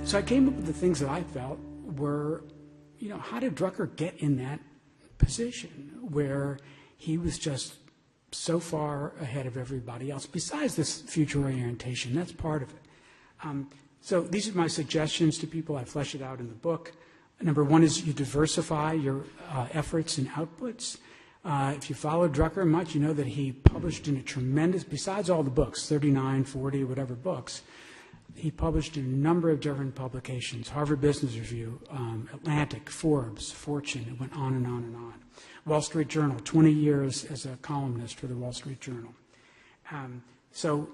So I came up with the things that I felt were, how did Drucker get in that position where he was just so far ahead of everybody else, besides this future orientation? That's part of it. So these are my suggestions to people. I flesh it out in the book. Number one is you diversify your efforts and outputs. If you follow Drucker much, you know that he published in a tremendous, besides all the books, 39, 40, whatever books, he published in a number of different publications: Harvard Business Review, Atlantic, Forbes, Fortune. It went on and on and on. Wall Street Journal, 20 years as a columnist for the Wall Street Journal. So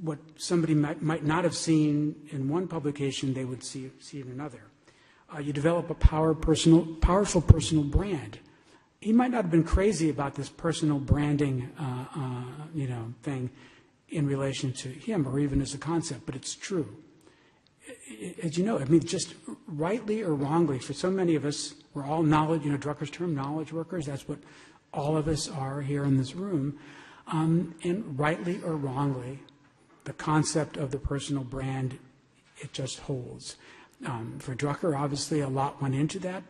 what somebody might not have seen in one publication, they would see in another. You develop a powerful personal brand. He might not have been crazy about this personal branding, thing in relation to him or even as a concept, but it's true. As you know, just rightly or wrongly, for so many of us, we're all knowledge, Drucker's term, knowledge workers. That's what all of us are here in this room. And rightly or wrongly, the concept of the personal brand, it just holds. For Drucker, obviously, a lot went into that.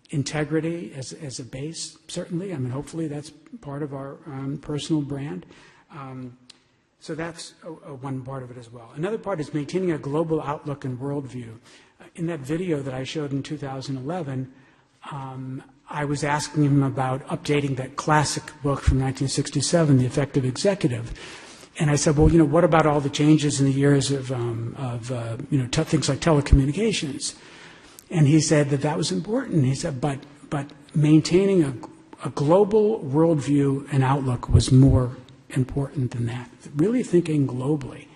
Integrity as a base, certainly. Hopefully that's part of our personal brand. So that's one part of it as well. Another part is maintaining a global outlook and worldview. In that video that I showed in 2011, I was asking him about updating that classic book from 1967, The Effective Executive. And I said, well, what about all the changes in the years of things like telecommunications? And he said that was important. He said, but maintaining a global worldview and outlook was more important than that. Really thinking globally.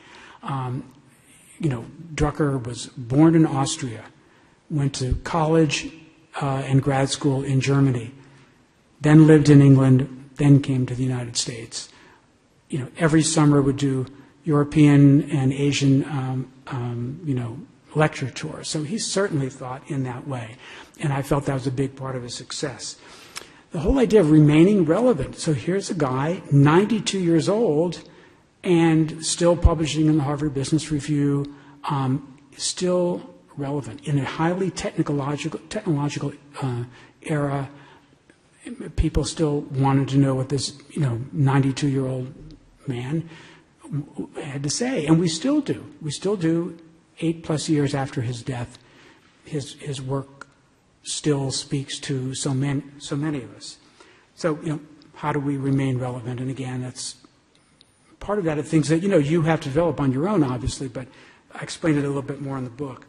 Drucker was born in Austria, went to college and grad school in Germany, then lived in England, then came to the United States. Every summer would do European and Asian, lecture tours. So he certainly thought in that way, and I felt that was a big part of his success. The whole idea of remaining relevant. So here's a guy, 92 years old, and still publishing in the Harvard Business Review, still relevant in a highly technological era. People still wanted to know what this 92-year-old man had to say, and we still do. We still do. 8+ years after his death, his work still speaks to so many of us. So how do we remain relevant? And again, that's part of that are things that you have to develop on your own, obviously, but I explained it a little bit more in the book.